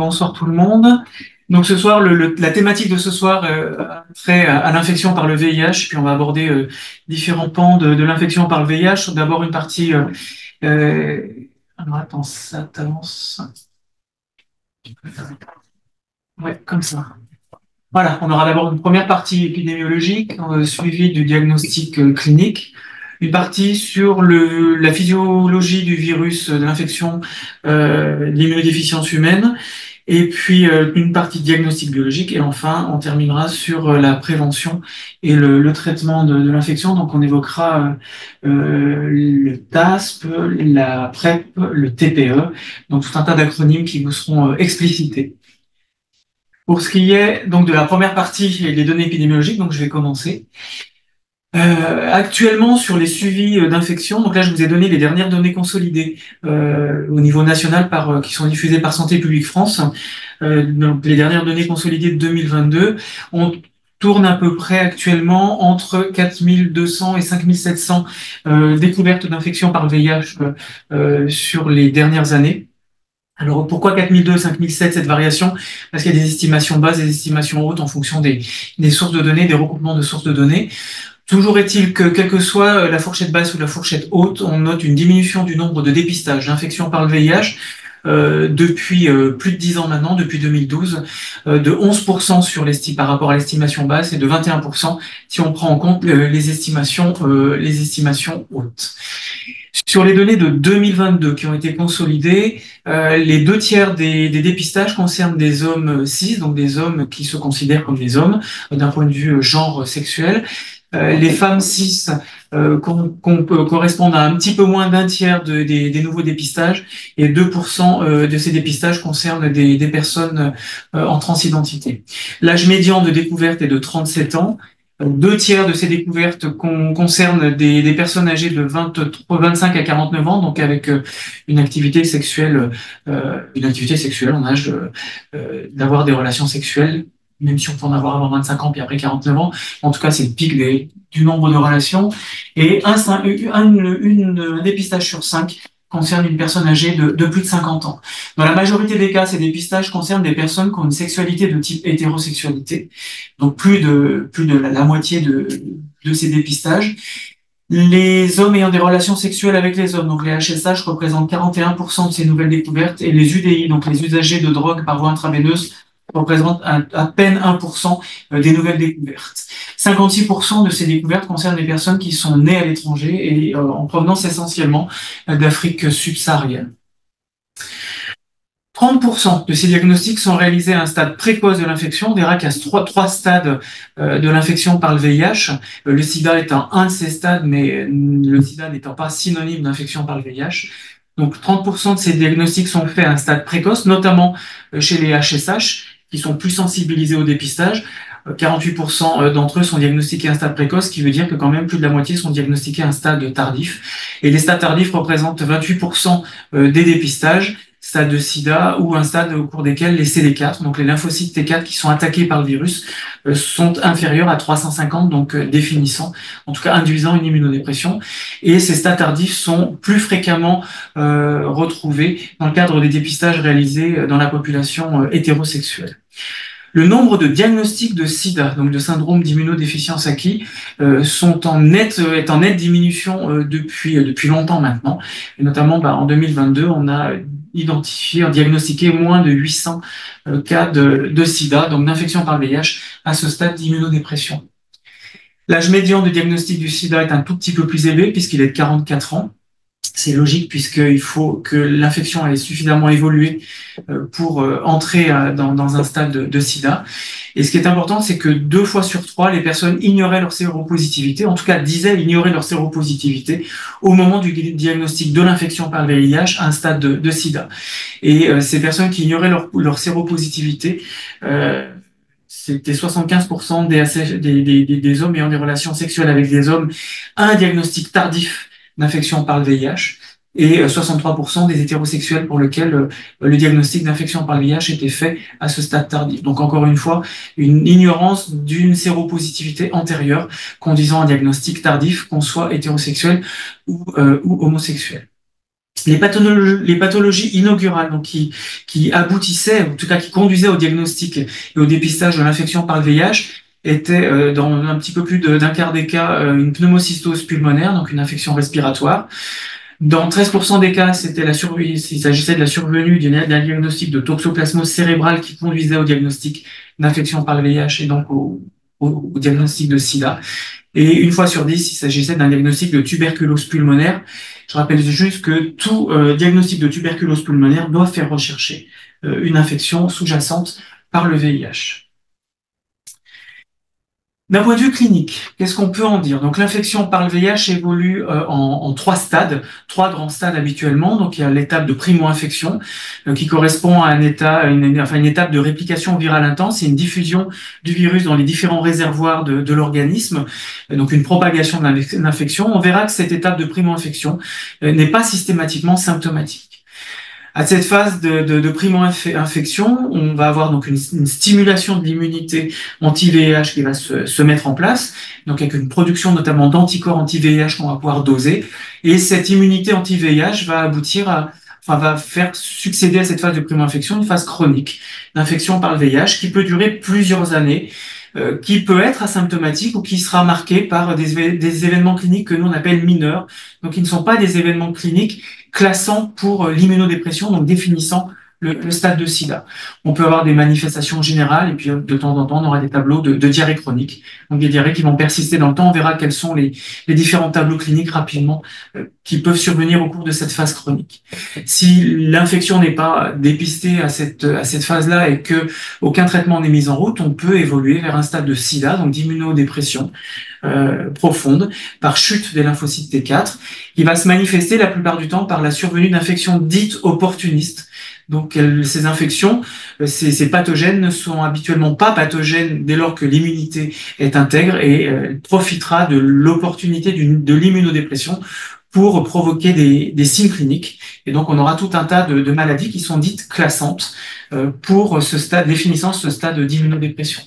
bonsoir tout le monde. Donc ce soir, la thématique de ce soir a trait à l'infection par le VIH, puis on va aborder différents pans de l'infection par le VIH. D'abord une partie... alors attends, ça t'avance. Ouais, comme ça. Voilà, on aura d'abord une première partie épidémiologique, suivie du diagnostic clinique, une partie sur la physiologie du virus de l'infection, l'immunodéficience humaine, et puis une partie diagnostic biologique, et enfin on terminera sur la prévention et le traitement de l'infection. Donc on évoquera le TASP, la PrEP, le TPE, donc tout un tas d'acronymes qui vous seront explicités. Pour ce qui est donc de la première partie et des données épidémiologiques, donc je vais commencer. Actuellement, sur les suivis d'infection, donc là je vous ai donné les dernières données consolidées au niveau national qui sont diffusées par Santé publique France. Donc les dernières données consolidées de 2022, on tourne à peu près actuellement entre 4200 et 5700 découvertes d'infection par le VIH sur les dernières années. Alors pourquoi 4002 et 5007 cette variation? Parce qu'il y a des estimations basses et des estimations hautes en fonction des sources de données, des recoupements de sources de données. Toujours est-il que, quelle que soit la fourchette basse ou la fourchette haute, on note une diminution du nombre de dépistages d'infections par le VIH depuis plus de 10 ans maintenant, depuis 2012, de 11% par rapport à l'estimation basse et de 21% si on prend en compte les estimations hautes. Sur les données de 2022 qui ont été consolidées, les 2/3 des dépistages concernent des hommes cis, donc des hommes qui se considèrent comme des hommes d'un point de vue genre sexuel. Les femmes cis correspondent à un petit peu moins d'1/3 des nouveaux dépistages, et 2% de ces dépistages concernent des personnes en transidentité. L'âge médian de découverte est de 37 ans. 2/3 de ces découvertes concernent des personnes âgées de 25 à 49 ans, donc avec une activité sexuelle en âge d'avoir des relations sexuelles, même si on peut en avoir avant 25 ans puis après 49 ans. En tout cas, c'est le pic du nombre de relations. Et un dépistage sur 5 concerne une personne âgée de plus de 50 ans. Dans la majorité des cas, ces dépistages concernent des personnes qui ont une sexualité de type hétérosexualité, donc plus de la moitié de ces dépistages. Les hommes ayant des relations sexuelles avec les hommes, donc les HSH, représentent 41% de ces nouvelles découvertes, et les UDI, donc les usagers de drogue par voie intraveineuse, représentent à peine 1% des nouvelles découvertes. 56% de ces découvertes concernent des personnes qui sont nées à l'étranger et en provenance essentiellement d'Afrique subsaharienne. 30% de ces diagnostics sont réalisés à un stade précoce de l'infection. On verra qu'il y a trois stades de l'infection par le VIH. Le sida étant un de ces stades, mais le sida n'étant pas synonyme d'infection par le VIH. Donc 30% de ces diagnostics sont faits à un stade précoce, notamment chez les HSH, qui sont plus sensibilisés au dépistage. 48% d'entre eux sont diagnostiqués à un stade précoce, ce qui veut dire que quand même plus de la moitié sont diagnostiqués à un stade tardif. Et les stades tardifs représentent 28% des dépistages, stade de sida ou un stade au cours desquels les CD4, donc les lymphocytes T4 qui sont attaqués par le virus, sont inférieurs à 350, donc définissant, en tout cas induisant une immunodépression. Et ces stades tardifs sont plus fréquemment retrouvés dans le cadre des dépistages réalisés dans la population hétérosexuelle. Le nombre de diagnostics de sida, donc de syndrome d'immunodéficience acquis, est en nette diminution depuis longtemps maintenant. Et notamment, en 2022, on a diagnostiqué moins de 800 cas de sida, donc d'infection par le VIH, à ce stade d'immunodépression. L'âge médian de diagnostic du sida est un tout petit peu plus élevé puisqu'il est de 44 ans. C'est logique puisqu'il faut que l'infection ait suffisamment évolué pour entrer dans un stade de sida. Et ce qui est important, c'est que 2 fois sur 3, les personnes ignoraient leur séropositivité, en tout cas disaient ignorer leur séropositivité au moment du diagnostic de l'infection par le VIH à un stade de sida. Et ces personnes qui ignoraient leur séropositivité, c'était 75% des hommes ayant des relations sexuelles avec des hommes à un diagnostic tardif d'infection par le VIH, et 63% des hétérosexuels pour lesquels le diagnostic d'infection par le VIH était fait à ce stade tardif. Donc encore une fois, une ignorance d'une séropositivité antérieure conduisant à un diagnostic tardif, qu'on soit hétérosexuel ou homosexuel. Les pathologies inaugurales, donc qui aboutissaient, en tout cas qui conduisaient au diagnostic et au dépistage de l'infection par le VIH, étaient dans un petit peu plus d'un quart des cas une pneumocystose pulmonaire, donc une infection respiratoire. Dans 13% des cas, il s'agissait de la survenue d'un diagnostic de toxoplasmose cérébrale qui conduisait au diagnostic d'infection par le VIH et donc au diagnostic de SIDA. Et une fois sur 10, il s'agissait d'un diagnostic de tuberculose pulmonaire. Je rappelle juste que tout diagnostic de tuberculose pulmonaire doit faire rechercher une infection sous-jacente par le VIH. D'un point de vue clinique, qu'est-ce qu'on peut en dire? Donc l'infection par le VIH évolue en trois stades, trois grands stades habituellement. Donc il y a l'étape de primo-infection qui correspond à une étape de réplication virale intense et une diffusion du virus dans les différents réservoirs de l'organisme, donc une propagation de l'infection. On verra que cette étape de primo-infection n'est pas systématiquement symptomatique. À cette phase de primo-infection, on va avoir donc une stimulation de l'immunité anti-VIH qui va se mettre en place, donc avec une production notamment d'anticorps anti-VIH qu'on va pouvoir doser. Et cette immunité anti-VIH va faire succéder à cette phase de primo-infection une phase chronique d'infection par le VIH qui peut durer plusieurs années, qui peut être asymptomatique ou qui sera marqué par des événements cliniques que nous on appelle mineurs, donc qui ne sont pas des événements cliniques classant pour l'immunodépression, donc définissant le stade de SIDA. On peut avoir des manifestations générales et puis de temps en temps, on aura des tableaux de diarrhée chronique, donc des diarrhées qui vont persister dans le temps. On verra quels sont les différents tableaux cliniques rapidement qui peuvent survenir au cours de cette phase chronique. Si l'infection n'est pas dépistée à cette phase-là et que aucun traitement n'est mis en route, on peut évoluer vers un stade de SIDA, donc d'immunodépression profonde, par chute des lymphocytes T4, qui va se manifester la plupart du temps par la survenue d'infections dites opportunistes. Donc ces infections, ces pathogènes ne sont habituellement pas pathogènes dès lors que l'immunité est intègre et elle profitera de l'opportunité de l'immunodépression pour provoquer des signes cliniques. Et donc on aura tout un tas de maladies qui sont dites classantes pour ce stade, définissant ce stade d'immunodépression.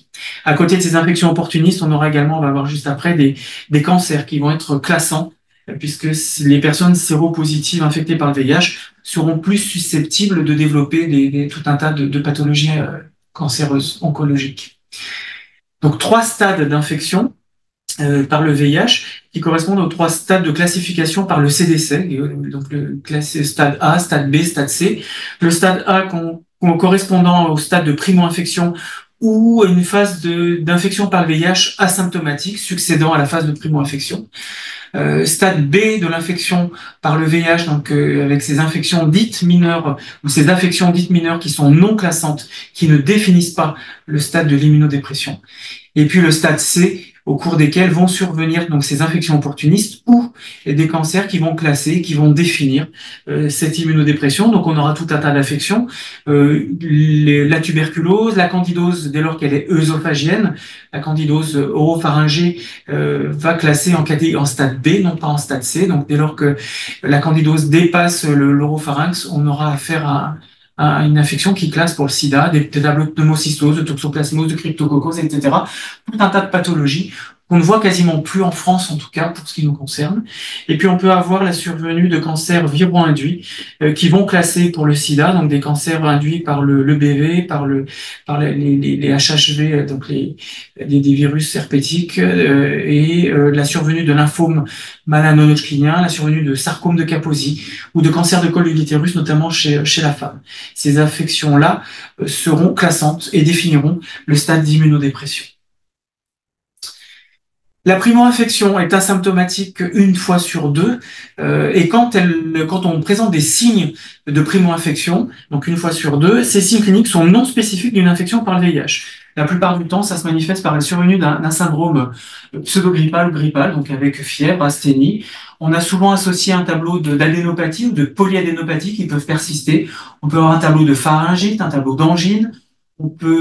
À côté de ces infections opportunistes, on va avoir juste après des cancers qui vont être classants, puisque les personnes séropositives infectées par le VIH seront plus susceptibles de développer tout un tas de pathologies cancéreuses, oncologiques. Donc 3 stades d'infection par le VIH qui correspondent aux 3 stades de classification par le CDC, donc le stade A, stade B, stade C. Le stade A correspondant au stade de primo-infection ou une phase d'infection par le VIH asymptomatique succédant à la phase de primo-infection. Stade B de l'infection par le VIH, donc avec ces infections dites mineures ou ces affections dites mineures qui sont non classantes, qui ne définissent pas le stade de l'immunodépression. Et puis le stade C, au cours desquels vont survenir donc ces infections opportunistes ou des cancers qui vont classer, qui vont définir cette immunodépression. Donc on aura tout un tas d'affections, la tuberculose, la candidose dès lors qu'elle est œsophagienne, la candidose oropharyngée va classer en stade B, non pas en stade C. Donc dès lors que la candidose dépasse l'oropharynx, on aura affaire à une infection qui classe pour le sida, des tableaux de pneumocystose, de toxoplasmose, de cryptococcose, etc. Tout un tas de pathologies qu'on ne voit quasiment plus en France, en tout cas, pour ce qui nous concerne. Et puis, on peut avoir la survenue de cancers viro-induits qui vont classer pour le sida, donc des cancers induits par le BV, par les HHV, donc des virus herpétiques, et la survenue de lymphome malano-hodgkinien, la survenue de sarcome de Kaposi ou de cancer de col de l'utérus, notamment chez la femme. Ces affections-là seront classantes et définiront le stade d'immunodépression. La primo-infection est asymptomatique une fois sur 2 et quand on présente des signes de primo-infection, donc une fois sur 2, ces signes cliniques sont non spécifiques d'une infection par le VIH. La plupart du temps, ça se manifeste par la survenue d'un syndrome pseudo-grippal ou grippal, donc avec fièvre, asthénie. On a souvent associé un tableau d'adénopathie ou de polyadénopathie qui peuvent persister. On peut avoir un tableau de pharyngite, un tableau d'angine.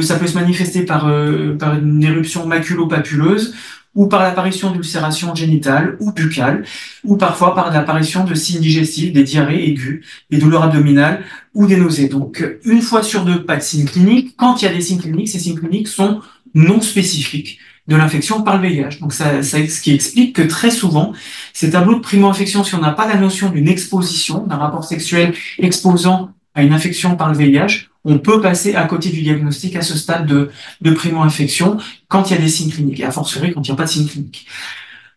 Ça peut se manifester par une éruption maculo-papuleuse, ou par l'apparition d'ulcérations génitales ou buccales, ou parfois par l'apparition de signes digestifs, des diarrhées aiguës, des douleurs abdominales ou des nausées. Donc, une fois sur 2, pas de signes cliniques. Quand il y a des signes cliniques, ces signes cliniques sont non spécifiques de l'infection par le VIH. Donc ce qui explique que très souvent, ces tableaux de primo-infection, si on n'a pas la notion d'une exposition, d'un rapport sexuel exposant à une infection par le VIH, on peut passer à côté du diagnostic à ce stade de primo-infection quand il y a des signes cliniques, et a fortiori quand il n'y a pas de signes cliniques.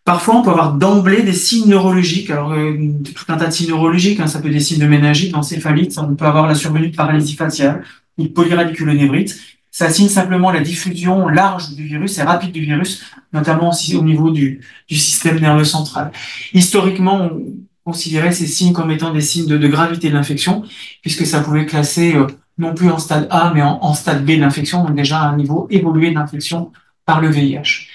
Parfois, on peut avoir d'emblée des signes neurologiques. Alors, tout un tas de signes neurologiques, hein, ça peut être des signes de méningite, d'encéphalite, on peut avoir la survenue de paralysie faciale ou de polyradiculonévrite. Ça signe simplement la diffusion large du virus et rapide du virus, notamment aussi au niveau du système nerveux central. Historiquement, on considérait ces signes comme étant des signes de gravité de l'infection, puisque ça pouvait classer non plus en stade A, mais en stade B de l'infection, donc déjà à un niveau évolué d'infection par le VIH.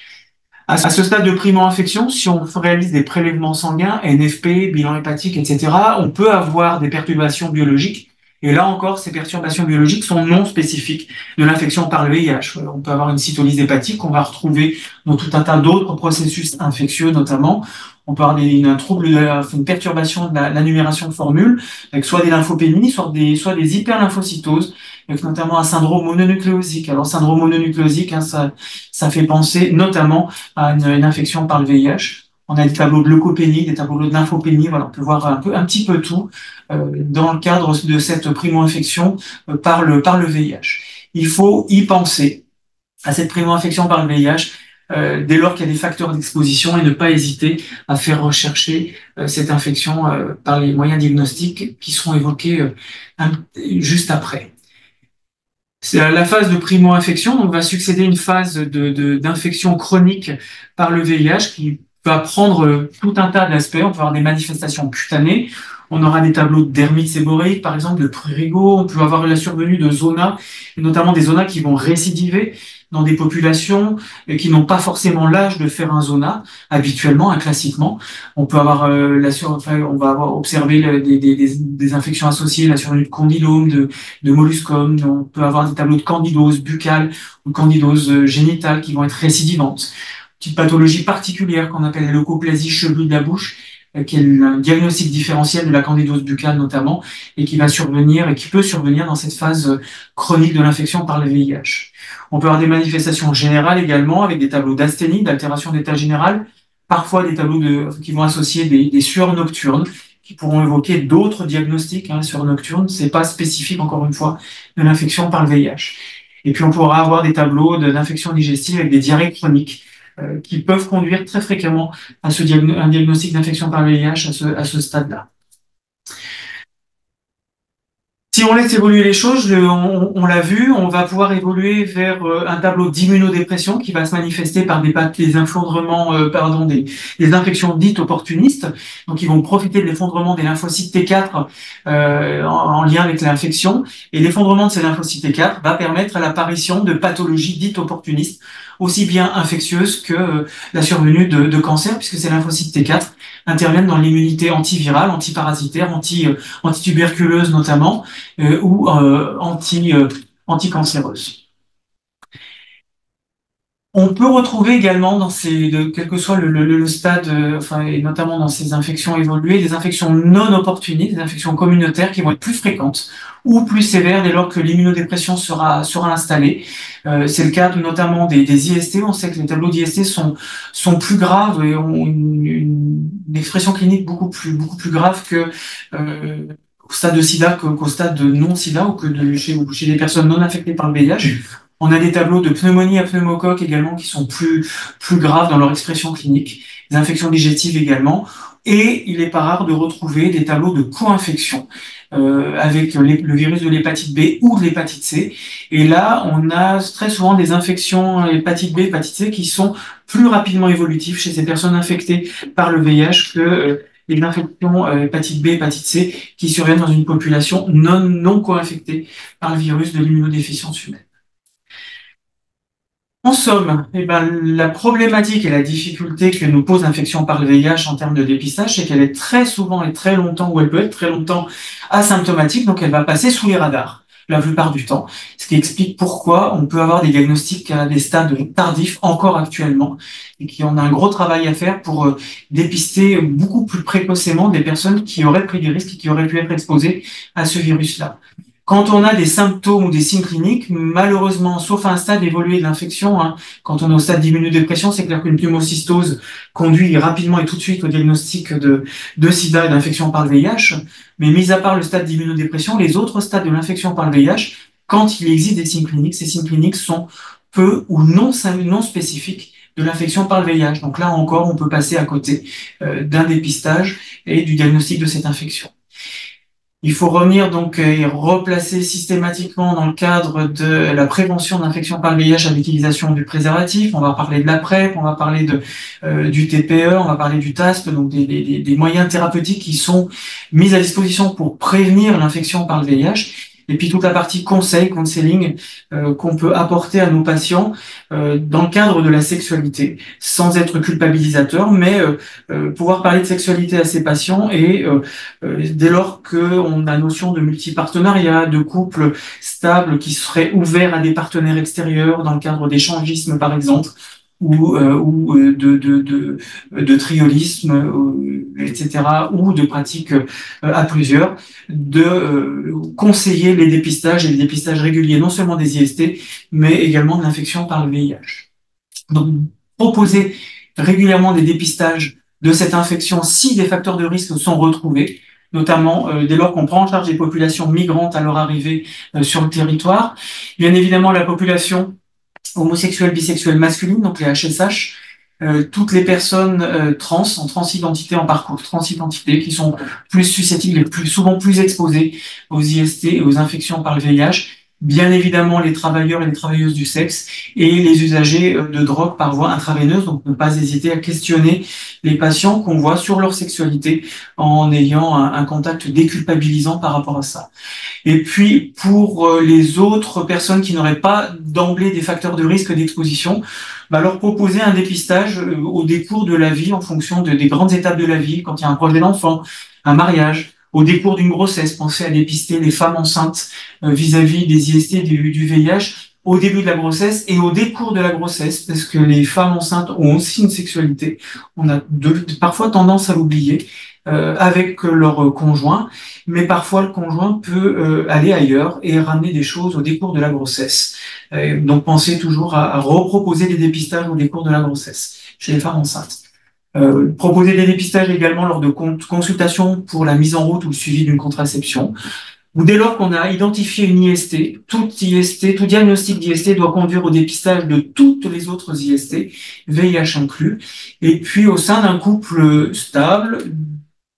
À ce stade de primo-infection, si on réalise des prélèvements sanguins, NFP, bilan hépatique, etc., on peut avoir des perturbations biologiques. Et là encore, ces perturbations biologiques sont non spécifiques de l'infection par le VIH. On peut avoir une cytolyse hépatique qu'on va retrouver dans tout un tas d'autres processus infectieux, notamment. On peut avoir un trouble, une perturbation de la numération de formules, avec soit des lymphopénies, soit des hyperlymphocytoses, avec notamment un syndrome mononucléosique. Alors, syndrome mononucléosique, hein, ça fait penser notamment à une infection par le VIH. On a des tableaux de leucopénie, des tableaux de lymphopénie. Voilà, on peut voir un petit peu tout dans le cadre de cette primo-infection par le VIH. Il faut y penser à cette primo-infection par le VIH dès lors qu'il y a des facteurs d'exposition et ne pas hésiter à faire rechercher cette infection par les moyens diagnostiques qui seront évoqués juste après. La phase de primo-infection, donc va succéder une phase d'infection chronique par le VIH qui va prendre tout un tas d'aspects. On peut avoir des manifestations cutanées, on aura des tableaux de dermite séborréique, par exemple, de prurigo, on peut avoir la survenue de zonas, et notamment des zonas qui vont récidiver dans des populations qui n'ont pas forcément l'âge de faire un zona habituellement, classiquement. On peut avoir on va avoir observé des infections associées, la survenue de condylome, de molluscum. On peut avoir des tableaux de candidose buccale ou de candidose génitale qui vont être récidivantes. Petite pathologie particulière qu'on appelle la leucoplasie chevelu de la bouche, qui est un diagnostic différentiel de la candidose buccale notamment, et qui va survenir et qui peut survenir dans cette phase chronique de l'infection par le VIH. On peut avoir des manifestations générales également, avec des tableaux d'asthénie, d'altération d'état général, parfois des tableaux qui vont associer des sueurs nocturnes, qui pourront évoquer d'autres diagnostics. Sueurs nocturnes, c'est pas spécifique, encore une fois, de l'infection par le VIH. Et puis on pourra avoir des tableaux d'infection digestive avec des diarrhées chroniques, qui peuvent conduire très fréquemment à un diagnostic d'infection par le VIH à ce stade-là. Si on laisse évoluer les choses, on l'a vu, on va pouvoir évoluer vers un tableau d'immunodépression qui va se manifester par des effondrements, des infections dites opportunistes, donc ils vont profiter de l'effondrement des lymphocytes T4 en lien avec l'infection, et l'effondrement de ces lymphocytes T4 va permettre à l'apparition de pathologies dites opportunistes, aussi bien infectieuses que la survenue de cancer, puisque ces lymphocytes T4 interviennent dans l'immunité antivirale, antiparasitaire, antituberculeuse notamment, ou anticancéreuse. On peut retrouver également dans quel que soit le stade, et notamment dans ces infections évoluées, des infections non opportunistes, des infections communautaires qui vont être plus fréquentes ou plus sévères dès lors que l'immunodépression sera installée. C'est le cas notamment des IST. On sait que les tableaux d'IST sont plus graves et ont une expression clinique beaucoup plus grave que au stade de SIDA qu'au stade de non-SIDA ou chez des personnes non infectées par le VIH. On a des tableaux de pneumonie à pneumocoque également qui sont plus graves dans leur expression clinique, des infections digestives également, et il n'est pas rare de retrouver des tableaux de co-infection avec le virus de l'hépatite B ou de l'hépatite C. Et là, on a très souvent des infections hépatite B, hépatite C qui sont plus rapidement évolutives chez ces personnes infectées par le VIH que les infections hépatite B, hépatite C qui surviennent dans une population non co-infectée par le virus de l'immunodéficience humaine. En somme, la problématique et la difficulté que nous pose l'infection par le VIH en termes de dépistage, c'est qu'elle est très souvent et très longtemps, ou elle peut être très longtemps asymptomatique, donc elle va passer sous les radars la plupart du temps, ce qui explique pourquoi on peut avoir des diagnostics à des stades tardifs encore actuellement, et qu'on a un gros travail à faire pour dépister beaucoup plus précocement des personnes qui auraient pris des risques et qui auraient pu être exposées à ce virus-là. Quand on a des symptômes ou des signes cliniques, malheureusement, sauf à un stade évolué de l'infection, hein, quand on est au stade d'immunodépression, c'est clair qu'une pneumocystose conduit rapidement et tout de suite au diagnostic de sida et d'infection par le VIH. Mais mis à part le stade d'immunodépression, les autres stades de l'infection par le VIH, quand il existe des signes cliniques, ces signes cliniques sont peu ou non spécifiques de l'infection par le VIH. Donc là encore, on peut passer à côté d'un dépistage et du diagnostic de cette infection. Il faut revenir donc et replacer systématiquement dans le cadre de la prévention d'infection par le VIH à l'utilisation du préservatif. On va parler de la PrEP, on va parler du TPE, on va parler du TASP, donc des moyens thérapeutiques qui sont mis à disposition pour prévenir l'infection par le VIH. Et puis toute la partie counseling, qu'on peut apporter à nos patients dans le cadre de la sexualité, sans être culpabilisateur, mais pouvoir parler de sexualité à ses patients et dès lors qu'on a notion de multipartenariat, de couple stable qui serait ouvert à des partenaires extérieurs dans le cadre d'échangisme par exemple, ou de triolisme, etc., ou de pratiques à plusieurs, de conseiller les dépistages et les dépistages réguliers, non seulement des IST, mais également de l'infection par le VIH. Donc, proposer régulièrement des dépistages de cette infection si des facteurs de risque sont retrouvés, notamment dès lors qu'on prend en charge les populations migrantes à leur arrivée sur le territoire. Bien évidemment, la population homosexuelle, bisexuelle, masculine, donc les HSH, toutes les personnes trans, en transidentité, en parcours transidentité, qui sont plus susceptibles et souvent plus exposées aux IST et aux infections par le VIH. Bien évidemment, les travailleurs et les travailleuses du sexe et les usagers de drogue par voie intraveineuse. Donc, ne pas hésiter à questionner les patients qu'on voit sur leur sexualité en ayant un contact déculpabilisant par rapport à ça. Et puis, pour les autres personnes qui n'auraient pas d'emblée des facteurs de risque d'exposition, leur proposer un dépistage au décours de la vie en fonction des grandes étapes de la vie, quand il y a un projet d'enfant, un mariage, au décours d'une grossesse, penser à dépister les femmes enceintes vis-à-vis des IST du VIH au début de la grossesse et au décours de la grossesse, parce que les femmes enceintes ont aussi une sexualité. On a parfois tendance à l'oublier avec leur conjoint, mais parfois le conjoint peut aller ailleurs et ramener des choses au décours de la grossesse. Donc pensez toujours à reproposer des dépistages au décours de la grossesse chez les femmes enceintes. Proposer des dépistages également lors de consultations pour la mise en route ou le suivi d'une contraception. Ou dès lors qu'on a identifié une IST, tout diagnostic d'IST doit conduire au dépistage de toutes les autres IST, VIH inclus. Et puis au sein d'un couple stable,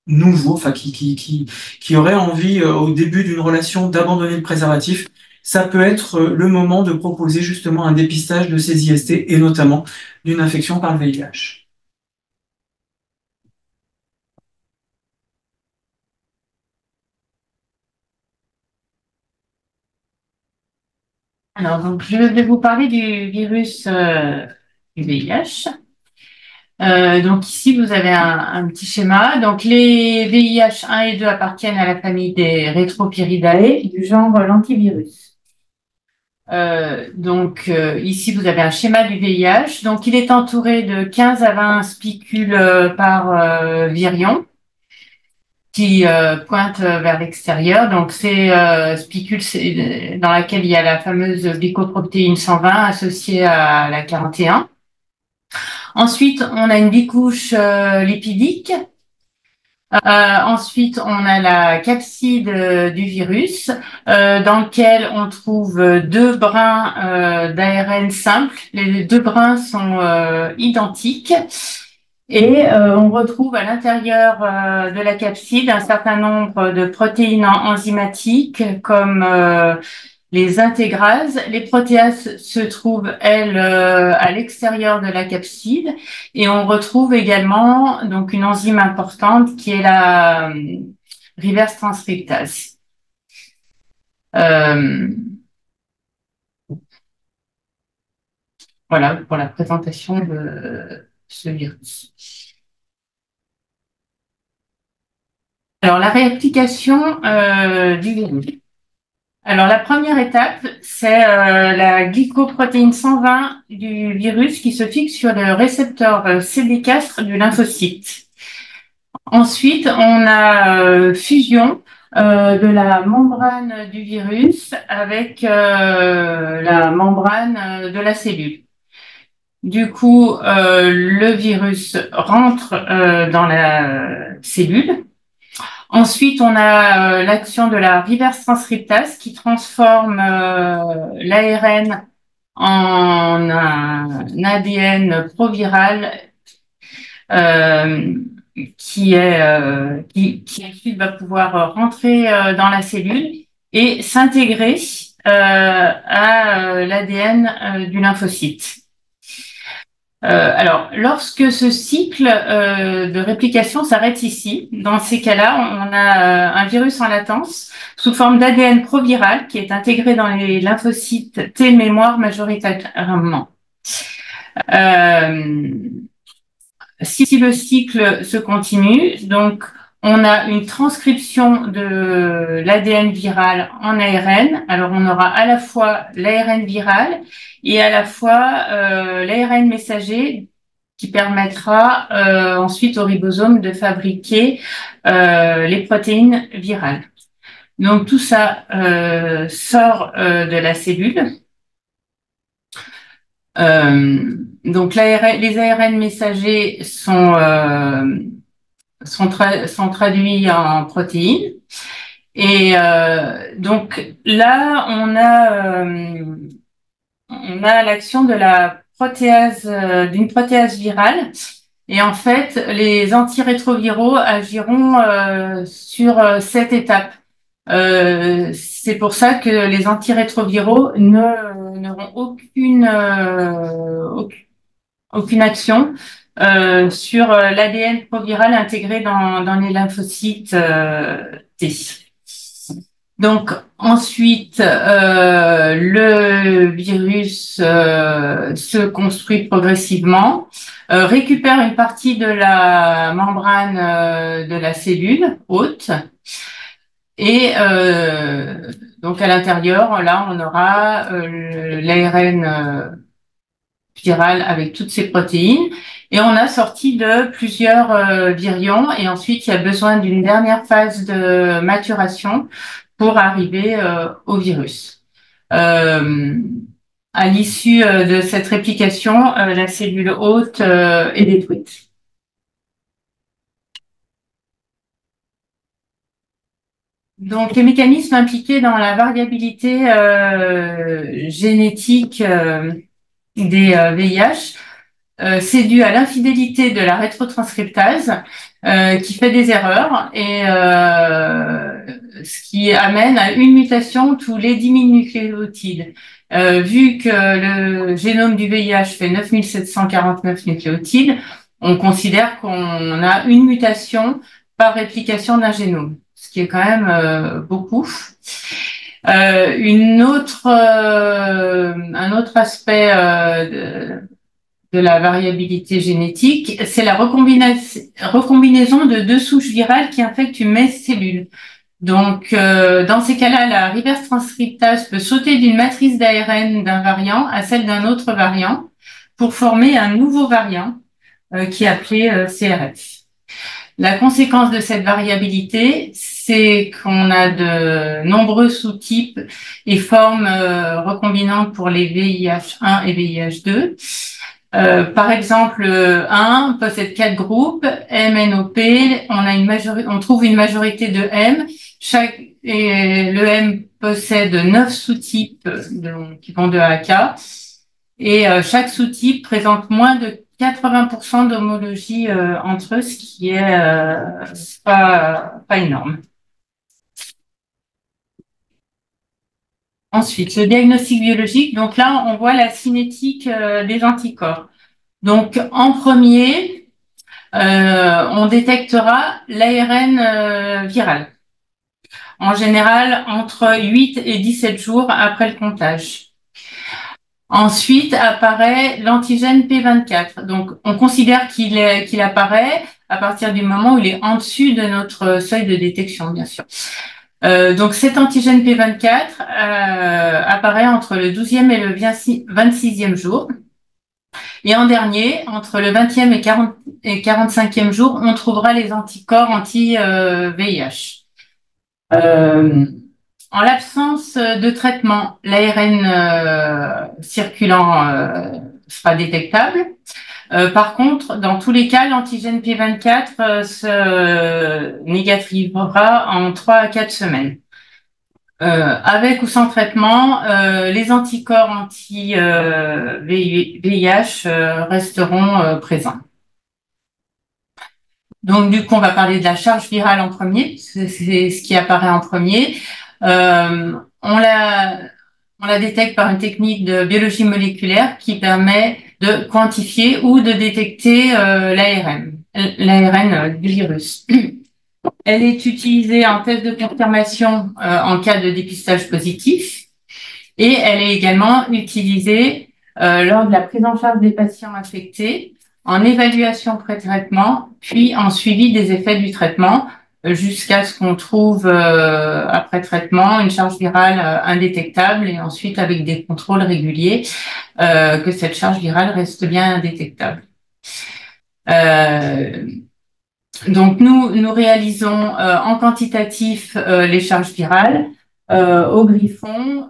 nouveau, enfin qui aurait envie au début d'une relation d'abandonner le préservatif, ça peut être le moment de proposer justement un dépistage de ces IST et notamment d'une infection par le VIH. Alors, donc, je vais vous parler du virus du VIH. Donc ici, vous avez un petit schéma. Donc les VIH 1 et 2 appartiennent à la famille des rétropyridae du genre lentivirus. Ici, vous avez un schéma du VIH. Donc il est entouré de 15 à 20 spicules par virion qui pointent vers l'extérieur. Donc ces spicules dans laquelle il y a la fameuse glycoprotéine 120 associée à la 41. Ensuite, on a une bicouche lipidique. Ensuite, on a la capside du virus, dans lequel on trouve deux brins d'ARN simple. Les deux brins sont identiques. Et on retrouve à l'intérieur de la capside un certain nombre de protéines enzymatiques comme les intégrases. Les protéases se trouvent, elles, à l'extérieur de la capside et on retrouve également donc une enzyme importante qui est la reverse transcriptase. Euh, voilà pour la présentation de ce virus. Alors, la réapplication du virus. Alors, la première étape, c'est la glycoprotéine 120 du virus qui se fixe sur le récepteur CD4 du lymphocyte. Ensuite, on a fusion de la membrane du virus avec la membrane de la cellule. Du coup, le virus rentre dans la cellule. Ensuite, on a l'action de la reverse transcriptase qui transforme l'ARN en un ADN proviral qui ensuite va pouvoir rentrer dans la cellule et s'intégrer à l'ADN du lymphocyte. Alors, lorsque ce cycle de réplication s'arrête ici, dans ces cas-là, on a un virus en latence sous forme d'ADN proviral qui est intégré dans les lymphocytes T mémoire majoritairement. Si le cycle se continue, donc on a une transcription de l'ADN viral en ARN. Alors on aura à la fois l'ARN viral et à la fois l'ARN messager qui permettra ensuite au ribosome de fabriquer les protéines virales. Donc tout ça sort de la cellule. Donc les ARN messagers sont traduits en protéines. Et donc là, on a l'action de la protéase, d'une protéase virale. Et en fait, les antirétroviraux agiront sur cette étape. C'est pour ça que les antirétroviraux n'auront aucune action sur l'ADN proviral intégré dans les lymphocytes T. Donc ensuite, le virus se construit progressivement, récupère une partie de la membrane de la cellule hôte et donc à l'intérieur, là, on aura l'ARN viral avec toutes ces protéines. Et on a sorti de plusieurs virions. Et ensuite, il y a besoin d'une dernière phase de maturation pour arriver au virus. À l'issue de cette réplication, la cellule hôte est détruite. Donc, les mécanismes impliqués dans la variabilité génétique des VIH, c'est dû à l'infidélité de la rétrotranscriptase qui fait des erreurs et ce qui amène à une mutation tous les 10 000 nucléotides. Vu que le génome du VIH fait 9749 nucléotides, on considère qu'on a une mutation par réplication d'un génome, ce qui est quand même beaucoup. Un autre aspect de la variabilité génétique, c'est la recombinaison de deux souches virales qui infectent une même cellule. Donc, dans ces cas-là, la reverse transcriptase peut sauter d'une matrice d'ARN d'un variant à celle d'un autre variant pour former un nouveau variant qui est appelé CRF. La conséquence de cette variabilité, c'est qu'on a de nombreux sous-types et formes recombinantes pour les VIH1 et VIH2. Par exemple, 1 possède 4 groupes, MNOP, on trouve une majorité de M. Le M possède 9 sous-types qui vont de A à K. Et chaque sous-type présente moins de 80% d'homologie entre eux, ce qui est pas énorme. Ensuite, le diagnostic biologique. Donc là, on voit la cinétique des anticorps. Donc, en premier, on détectera l'ARN viral. En général, entre 8 et 17 jours après le comptage. Ensuite apparaît l'antigène P24. Donc, on considère qu'il apparaît à partir du moment où il est en dessus de notre seuil de détection, bien sûr. Donc, cet antigène P24 apparaît entre le 12e et le 26e jour. Et en dernier, entre le 20e et 45e jour, on trouvera les anticorps anti-VIH. Euh, En l'absence de traitement, l'ARN circulant sera détectable. Par contre, dans tous les cas, l'antigène P24 se négativera en 3 à 4 semaines. Avec ou sans traitement, les anticorps anti-VIH resteront présents. Donc, du coup, on va parler de la charge virale en premier, c'est ce qui apparaît en premier. On la détecte par une technique de biologie moléculaire qui permet de quantifier ou de détecter l'ARN du virus. Elle est utilisée en test de confirmation en cas de dépistage positif et elle est également utilisée lors de la prise en charge des patients infectés, en évaluation pré-traitement, puis en suivi des effets du traitement jusqu'à ce qu'on trouve après traitement une charge virale indétectable et ensuite avec des contrôles réguliers que cette charge virale reste bien indétectable. Donc nous réalisons en quantitatif les charges virales. Au Griffon,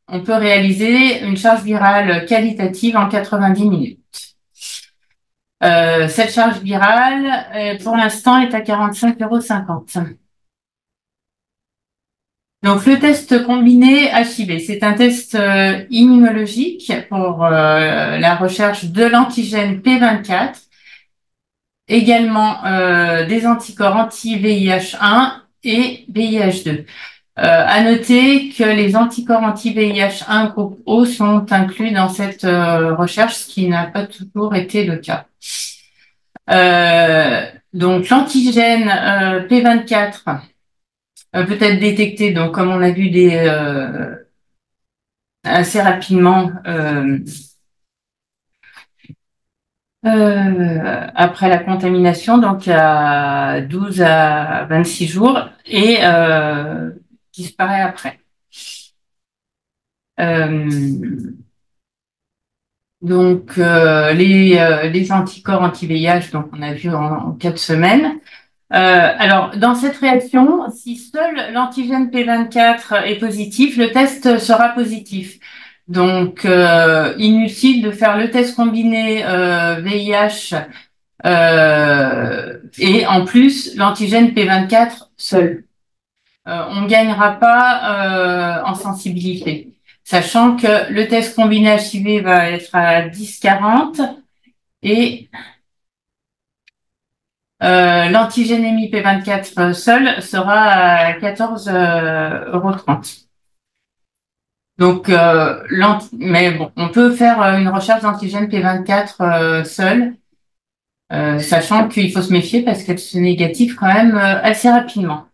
on peut réaliser une charge virale qualitative en 90 minutes. Cette charge virale, pour l'instant, est à 45,50 €. Donc, le test combiné HIV, c'est un test immunologique pour la recherche de l'antigène P24, également des anticorps anti-VIH1 et VIH2. À noter que les anticorps anti-VIH1 groupe O sont inclus dans cette recherche, ce qui n'a pas toujours été le cas. Donc l'antigène P24 peut être détecté, donc comme on a vu assez rapidement après la contamination, donc à 12 à 26 jours, et disparaît après. Donc les anticorps anti-VIH, donc on a vu en 4 semaines. Alors dans cette réaction, si seul l'antigène P24 est positif, le test sera positif. Donc inutile de faire le test combiné VIH et en plus l'antigène P24 seul. On ne gagnera pas en sensibilité. Sachant que le test combiné HIV va être à 10,40 et l'antigène P24 seul sera à 14,30 €. Donc, mais bon, on peut faire une recherche d'antigène P24 seul, sachant qu'il faut se méfier parce qu'elle se négative quand même assez rapidement.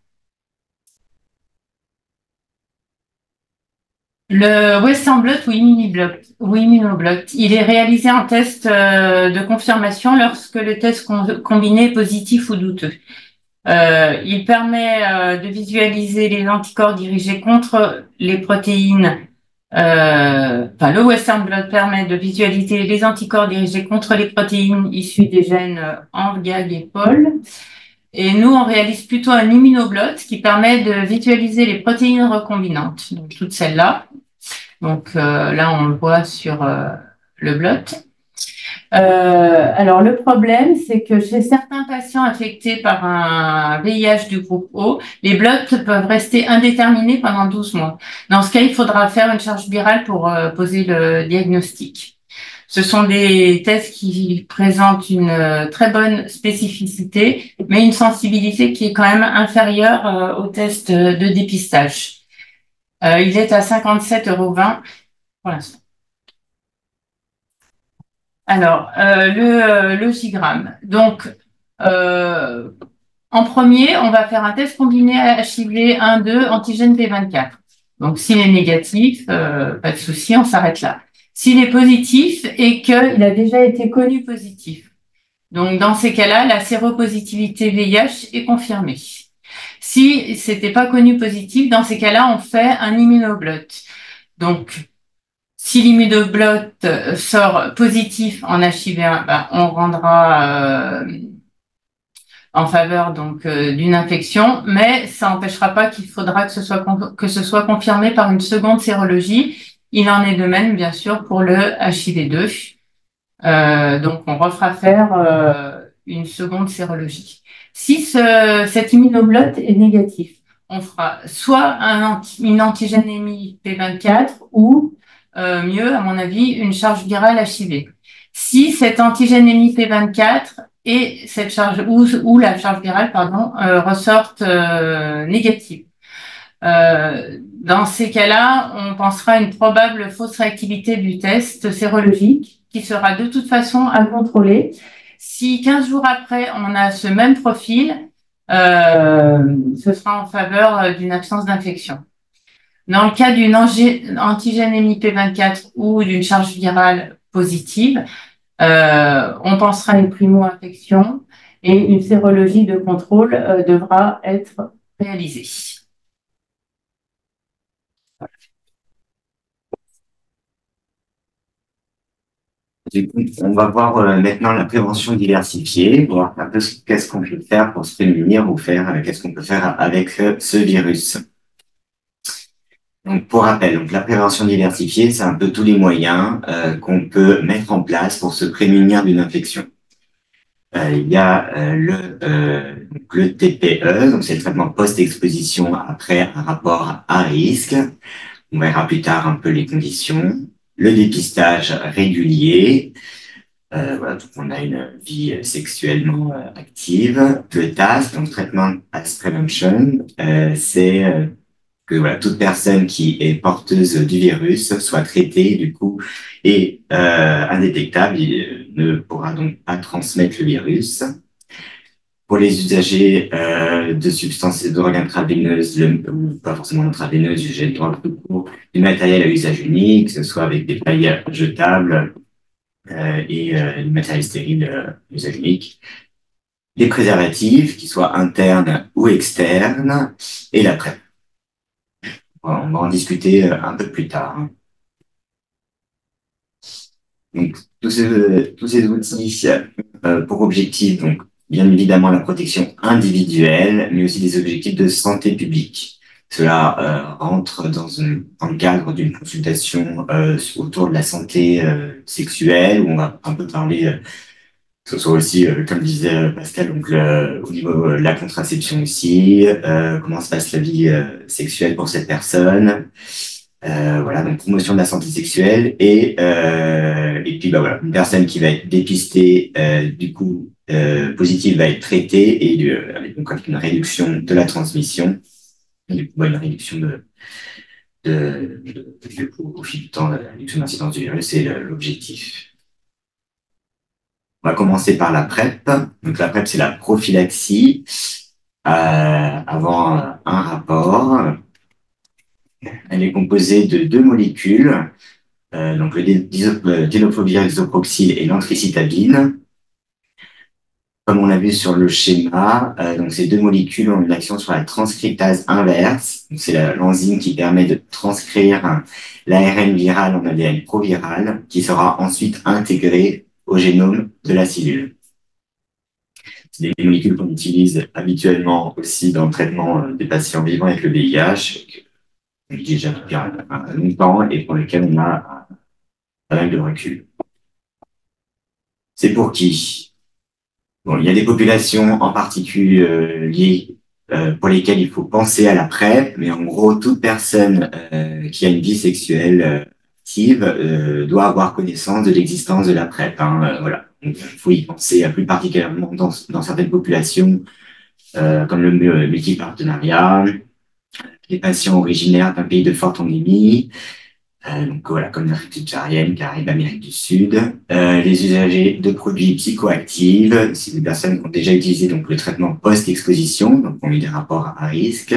Le Western blot ou immunoblot, il est réalisé en test de confirmation lorsque le test combiné est positif ou douteux. Il permet de visualiser les anticorps dirigés contre les protéines. Le Western blot permet de visualiser les anticorps dirigés contre les protéines issues des gènes ANG, GAG et POL. Et nous, on réalise plutôt un immunoblot qui permet de visualiser les protéines recombinantes, donc toutes celles-là. Donc là, on le voit sur le blot. Alors, le problème, c'est que chez certains patients affectés par un VIH du groupe O, les blots peuvent rester indéterminés pendant 12 mois. Dans ce cas, il faudra faire une charge virale pour poser le diagnostic. Ce sont des tests qui présentent une très bonne spécificité, mais une sensibilité qui est quand même inférieure au test de dépistage. Il est à 57,20 € pour l'instant. Alors, le logigramme. Donc, en premier, on va faire un test combiné HIV 1-2 antigène P24. Donc, s'il est négatif, pas de souci, on s'arrête là. S'il est positif et qu'il a déjà été connu positif. Donc, dans ces cas-là, la séropositivité VIH est confirmée. Si c'était pas connu positif, dans ces cas-là, on fait un immunoblot. Donc, si l'immunoblot sort positif en HIV1, on rendra en faveur donc d'une infection, mais ça n'empêchera pas qu'il faudra que ce soit confirmé par une seconde sérologie. Il en est de même, bien sûr, pour le HIV2. Donc, on refera faire une seconde sérologie. Si cet immunoblotte est négatif, on fera soit une antigénémie P24 ou, mieux, à mon avis, une charge virale HIV. Si cette antigénémie P24 et cette charge ou la charge virale, pardon, ressortent négatives. Dans ces cas-là, on pensera à une probable fausse réactivité du test sérologique qui sera de toute façon à contrôler. Si 15 jours après, on a ce même profil, ce sera en faveur d'une absence d'infection. Dans le cas d'une antigénémie P24 ou d'une charge virale positive, on pensera à une primo-infection et une sérologie de contrôle devra être réalisée. Du coup, on va voir maintenant la prévention diversifiée, voir un peu qu'est-ce qu'on peut faire pour se prémunir ou faire qu'est-ce qu'on peut faire avec ce virus. Donc, pour rappel, donc la prévention diversifiée, c'est un peu tous les moyens qu'on peut mettre en place pour se prémunir d'une infection. Il y a le TPE, donc c'est le traitement post-exposition après un rapport à risque. On verra plus tard un peu les conditions. Le dépistage régulier. Voilà, donc on a une vie sexuellement active. Le TAS, donc Treatment as Prevention, c'est que voilà, toute personne qui est porteuse du virus soit traitée du coup et indétectable, il ne pourra donc pas transmettre le virus. Pour les usagers de substances et de drogues intraveineuses, ou pas forcément intraveineuses, usagers de drogue tout court, du matériel à usage unique, que ce soit avec des pailles jetables et du matériel stérile à usage unique, les préservatifs, qu'ils soient internes ou externes, et la PrEP. On va en discuter un peu plus tard. Donc, tous ces outils pour objectif, donc, bien évidemment, la protection individuelle, mais aussi des objectifs de santé publique. Cela rentre dans le cadre d'une consultation autour de la santé sexuelle, où on va un peu parler, que ce soit aussi, comme disait Pascal, donc au niveau de la contraception aussi, comment se passe la vie sexuelle pour cette personne. Voilà, donc promotion de la santé sexuelle et puis bah voilà, une personne qui va être dépistée du coup positive va être traitée et avec donc une réduction de la transmission, du coup, une réduction du coup, au fil du temps, la réduction de l'incidence du virus, c'est l'objectif. On va commencer par la PrEP. Donc la PrEP, c'est la prophylaxie avant un rapport. Elle est composée de deux molécules, donc le tenofovir isoproxyl et l'antricitabine. Comme on l'a vu sur le schéma, donc ces deux molécules ont une action sur la transcriptase inverse. C'est l'enzyme qui permet de transcrire l'ARN viral en ADN proviral, qui sera ensuite intégré au génome de la cellule. C'est des molécules qu'on utilise habituellement aussi dans le traitement des patients vivant avec le VIH, qu'on utilise déjà depuis longtemps et pour lesquels on a pas mal de recul. C'est pour qui? Bon, il y a des populations en particulier pour lesquelles il faut penser à la PrEP, mais en gros, toute personne qui a une vie sexuelle active doit avoir connaissance de l'existence de la PrEP. Voilà. Donc, il faut y penser plus particulièrement dans certaines populations, comme le multipartenariat, les patients originaires d'un pays de forte endémie, donc voilà, comme l'Afrique subsaharienne, Caraïbes, Amérique du Sud, les usagers de produits psychoactifs, c'est des personnes qui ont déjà utilisé donc le traitement post-exposition, donc ont eu des rapports à risque,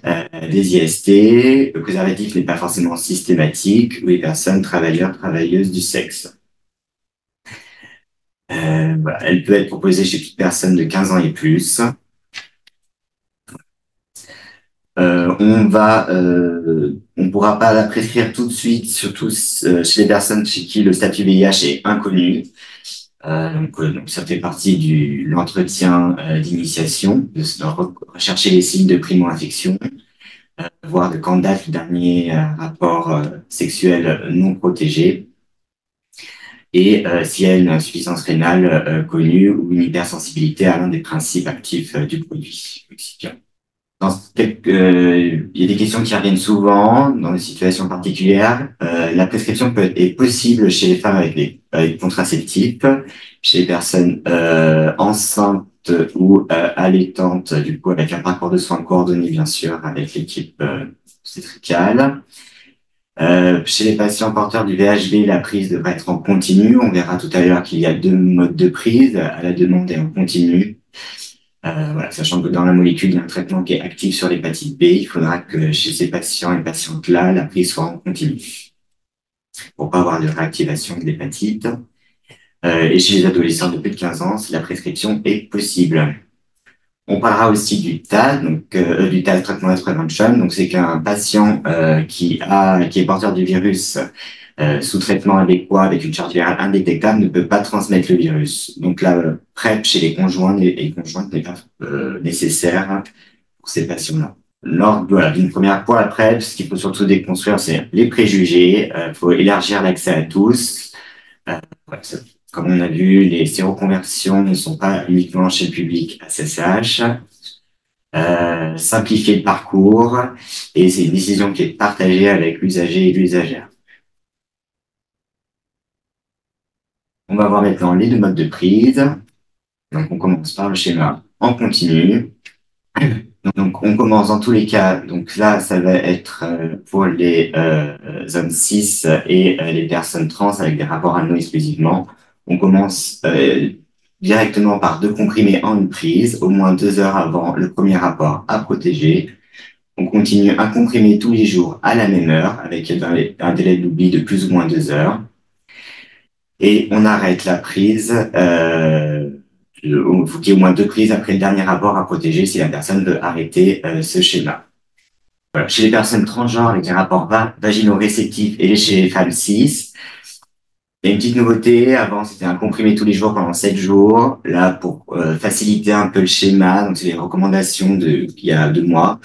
des IST, le préservatif n'est pas forcément systématique, ou les personnes travailleuses du sexe. Voilà, elle peut être proposée chez toute personne de 15 ans et plus. On pourra pas la prescrire tout de suite, surtout chez les personnes chez qui le statut VIH est inconnu. Donc, ça fait partie de l'entretien d'initiation, de rechercher les signes de primo-infection, voir de quand date le dernier rapport sexuel non protégé, et s'il y a une insuffisance rénale connue ou une hypersensibilité à l'un des principes actifs du produit excipient. Il y a des questions qui reviennent souvent dans des situations particulières. La prescription est possible chez les femmes avec contraceptifs, chez les personnes enceintes ou allaitantes, du coup avec un parcours de soins coordonné bien sûr avec l'équipe obstétricale. Chez les patients porteurs du VHV, la prise devrait être en continu. On verra tout à l'heure qu'il y a 2 modes de prise, à la demande et en continu. Voilà, sachant que dans la molécule, il y a un traitement qui est actif sur l'hépatite B, il faudra que chez ces patients et patientes-là, la prise soit en continu pour pas avoir de réactivation de l'hépatite. Et chez les adolescents de plus de 15 ans, la prescription est possible. On parlera aussi du TAD, donc du TAD Traitement Loss Prevention. Donc c'est qu'un patient qui est porteur du virus sous traitement adéquat avec une charge virale indétectable ne peut pas transmettre le virus. Donc la PrEP chez les conjoints et conjointes n'est pas nécessaire pour ces patients-là. Pour la PrEP, ce qu'il faut surtout déconstruire, c'est les préjugés. Il faut élargir l'accès à tous. Comme on a vu, les séroconversions ne sont pas uniquement chez le public SSH. Simplifier le parcours, et c'est une décision qui est partagée avec l'usager et l'usagère. On va voir maintenant les 2 modes de prise. Donc, on commence par le schéma en continu. Donc, on commence dans tous les cas. Donc là, ça va être pour les hommes cis et les personnes trans avec des rapports anneaux exclusivement. On commence directement par 2 comprimés en une prise, au moins 2 heures avant le premier rapport à protéger. On continue un comprimé tous les jours à la même heure, avec un délai d'oubli de plus ou moins 2 heures. Et on arrête la prise, il faut qu'il y ait au moins 2 prises après le dernier rapport à protéger si la personne veut arrêter ce schéma. Voilà. Chez les personnes transgenres avec des rapports vaginaux réceptifs et chez les femmes cis, il y a une petite nouveauté. Avant, c'était un comprimé tous les jours pendant 7 jours. Là, pour faciliter un peu le schéma, donc c'est les recommandations qu'il y a 2 mois.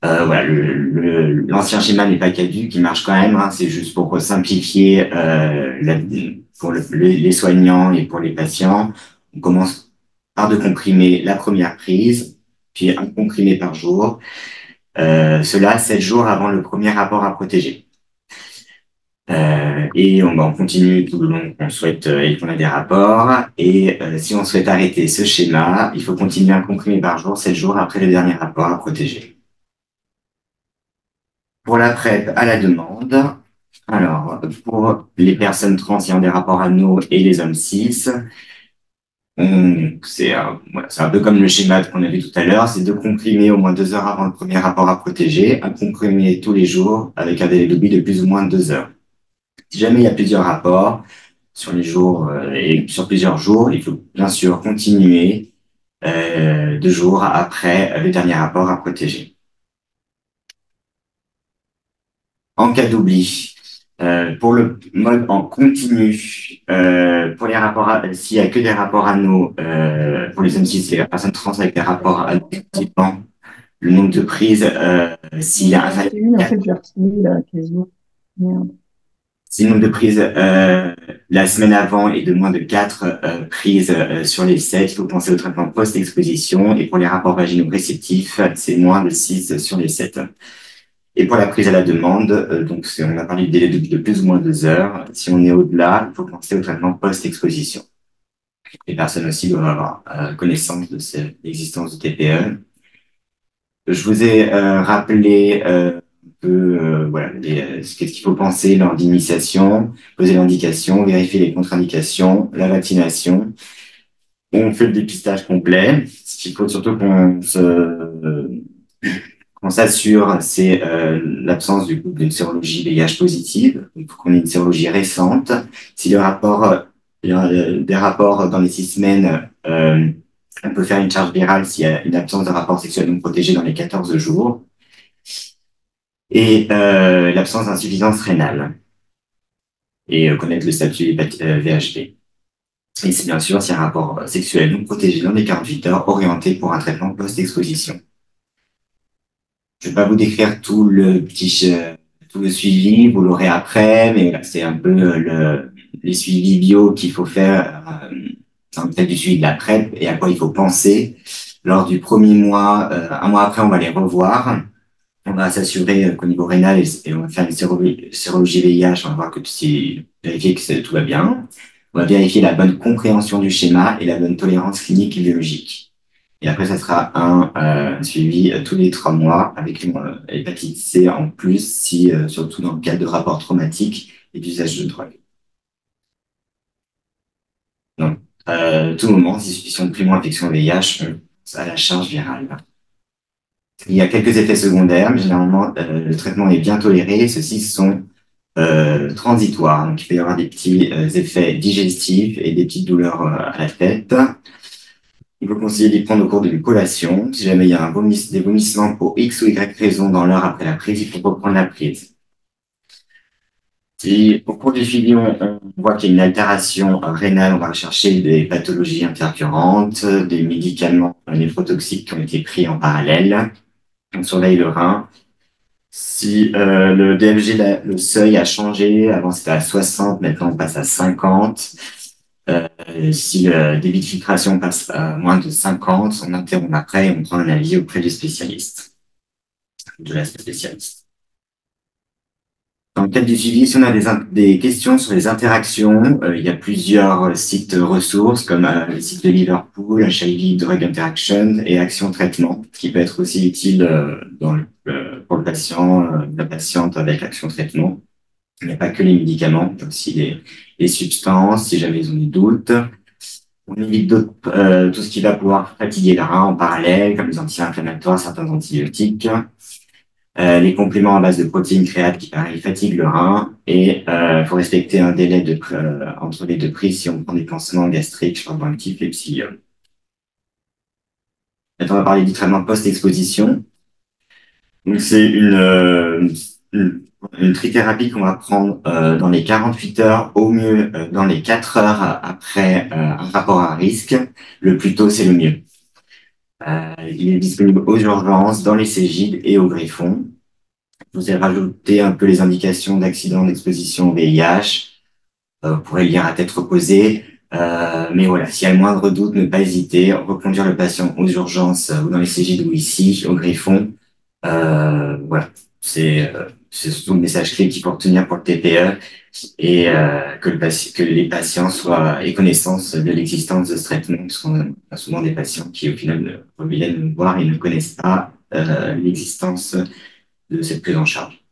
Voilà, l'ancien schéma n'est pas caduc, il marche quand même. Hein, c'est juste pour simplifier pour les soignants et pour les patients. On commence par 2 comprimés la première prise, puis un comprimé par jour. Cela 7 jours avant le premier rapport à protéger. Et on continue tout le long qu'on souhaite et qu'on a des rapports. Et si on souhaite arrêter ce schéma, il faut continuer un comprimé par jour 7 jours après le dernier rapport à protéger. Pour la PrEP à la demande, alors pour les personnes trans ayant des rapports anneaux et les hommes cis, c'est un peu comme le schéma qu'on a vu tout à l'heure, c'est 2 comprimés au moins 2 heures avant le premier rapport à protéger, un comprimé tous les jours avec un délai d'oubli de plus ou moins 2 heures. Si jamais il y a plusieurs rapports sur les jours et sur plusieurs jours, il faut bien sûr continuer 2 jours après le dernier rapport à protéger. En cas d'oubli, pour le mode en continu, pour les rapports, s'il y a que des rapports anneaux, pour les hommes cis et les personnes trans avec des rapports anneaux, le nombre de prises, s'il y a un si le nombre de prises la semaine avant est de moins de 4 prises sur les 7, il faut penser au traitement post-exposition. Et pour les rapports vaginaux réceptifs, c'est moins de 6 sur les 7. Et pour la prise à la demande, donc on a parlé du délai de plus ou moins 2 heures. Si on est au-delà, il faut penser au traitement post-exposition. Les personnes aussi doivent avoir connaissance de l'existence du TPE. Je vous ai rappelé voilà, qu'est-ce qu'il faut penser lors d'initiation, poser l'indication, vérifier les contre-indications, la vaccination. On fait le dépistage complet. Ce qu'il faut surtout qu'on s'assure, c'est l'absence d'une sérologie VIH positive. Il faut qu'on ait une sérologie récente. Si il y a des rapports dans les 6 semaines, on peut faire une charge virale s'il y a une absence de rapport sexuel non protégé dans les 14 jours. Et l'absence d'insuffisance rénale. Et connaître le statut VHV. Et c'est bien sûr si un rapport sexuel non protégé dans les 48 heures orienté pour un traitement post-exposition. Je vais pas vous décrire tout le suivi, vous l'aurez après, mais voilà, c'est un peu les suivis bio qu'il faut faire dans le cadre du suivi de la PrEP et à quoi il faut penser. Lors du premier mois, un mois après, on va les revoir. On va s'assurer qu'au niveau rénal et on va faire une sérologie VIH, on va voir vérifier que tout va bien. On va vérifier la bonne compréhension du schéma et la bonne tolérance clinique et biologique. Et après, ça sera un suivi tous les 3 mois avec une hépatite C en plus, si surtout dans le cas de rapports traumatiques et d'usage de drogue. Donc, tout moment, si suspicion de primo-infection VIH, à la charge virale. Il y a quelques effets secondaires, mais généralement, le traitement est bien toléré. Ceux-ci sont transitoires. Donc, il peut y avoir des petits effets digestifs et des petites douleurs à la tête. Il faut conseiller d'y prendre au cours d'une collation. Si jamais il y a des vomissements pour X ou Y raison dans l'heure après la prise, il faut reprendre la prise. Si au cours du suivi, on voit qu'il y a une altération rénale, on va rechercher des pathologies intercurrentes, des médicaments néphrotoxiques qui ont été pris en parallèle. On surveille le rein. Si le DFG, le seuil a changé, avant c'était à 60, maintenant on passe à 50. Si le débit de filtration passe à moins de 50, on interrompt après et on prend un avis auprès du spécialiste, de la spécialiste. Dans le cadre du suivi, si on a des questions sur les interactions, il y a plusieurs sites ressources comme le site de Liverpool, HIV Drug Interaction et Action Traitement, qui peut être aussi utile pour le patient, la patiente avec Action Traitement. Il n'y a pas que les médicaments, il y a aussi les substances, si jamais ils ont des doutes. On évite tout ce qui va pouvoir fatiguer le rein en parallèle, comme les anti-inflammatoires, certains antibiotiques. Les compléments à base de protéines créates qui, pareil, fatiguent le rein. Et il faut respecter un délai entre les 2 prises si on prend des pansements gastriques, charbontifs et psyllium. Maintenant, on va parler du traitement post-exposition. Donc, c'est une trithérapie qu'on va prendre dans les 48 heures, au mieux dans les 4 heures après un rapport à risque. Le plus tôt, c'est le mieux. Il est disponible aux urgences, dans les Cégides et au greffon. Je vous ai rajouté un peu les indications d'accident d'exposition au VIH. Vous pourrez lire à tête reposée. Mais voilà, s'il y a le moindre doute, ne pas hésiter, reconduire le patient aux urgences ou dans les Cégides ou ici, au greffon. Voilà, c'est surtout le message clé qu'il faut retenir pour le TPE et que les patients aient connaissance de l'existence de ce traitement, parce qu'on a souvent des patients qui au final viennent nous voir et ne connaissent pas l'existence de cette prise en charge.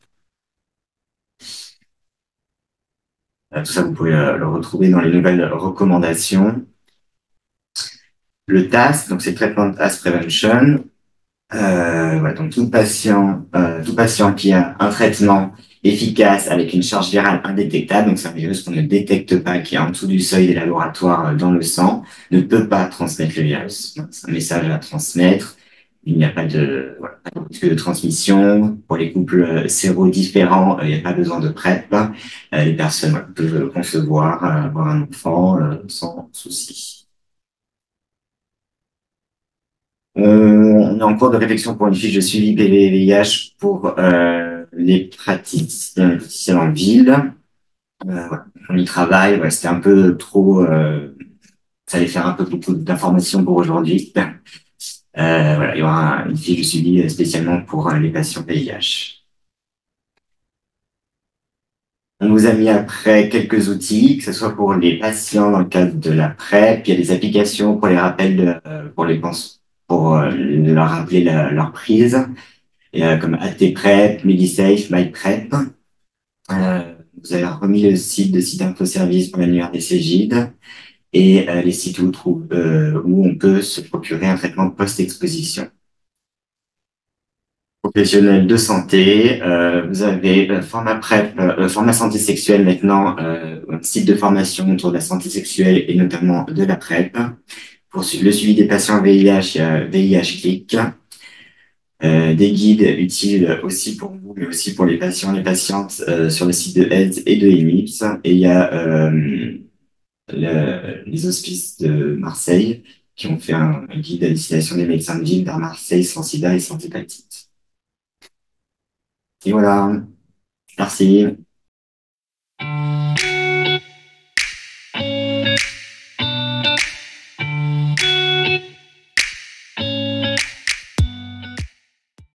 Tout ça, vous pouvez le retrouver dans les nouvelles recommandations. Le TAS, donc c'est Treatment As Prevention. Voilà, donc tout patient qui a un traitement efficace avec une charge virale indétectable, donc c'est un virus qu'on ne détecte pas, qui est en dessous du seuil des laboratoires dans le sang, ne peut pas transmettre le virus. C'est un message à transmettre. Il n'y a pas de risque de transmission. Pour les couples sérodifférents, il n'y a pas besoin de PrEP. Les personnes peuvent concevoir, avoir un enfant sans souci. On est en cours de réflexion pour une fiche de suivi PV-VIH pour les praticiens en ville. Voilà. On y travaille. Voilà, c'était un peu trop... ça allait faire un peu beaucoup d'informations pour aujourd'hui. Voilà, il y aura une fiche de suivi spécialement pour les patients VIH. On vous a mis après quelques outils, que ce soit pour les patients dans le cadre de la PrEP. Il y a des applications pour les rappels, pour leur rappeler leur prise, comme AT-PrEP, MediSafe, MyPrep. Vous avez remis le site de site InfoService pour l'annuaire des Cégides et les sites où on peut se procurer un traitement post-exposition. Professionnels de santé, vous avez Format santé sexuelle maintenant, un site de formation autour de la santé sexuelle et notamment de la PrEP. Pour le suivi des patients VIH, il y a VIH Click. Des guides utiles aussi pour vous, mais aussi pour les patients et les patientes sur le site de AIDS et de EMIPS. Et il y a les hospices de Marseille qui ont fait un guide à destination des médecins de ville vers Marseille sans sida et sans hépatite. Et voilà, merci.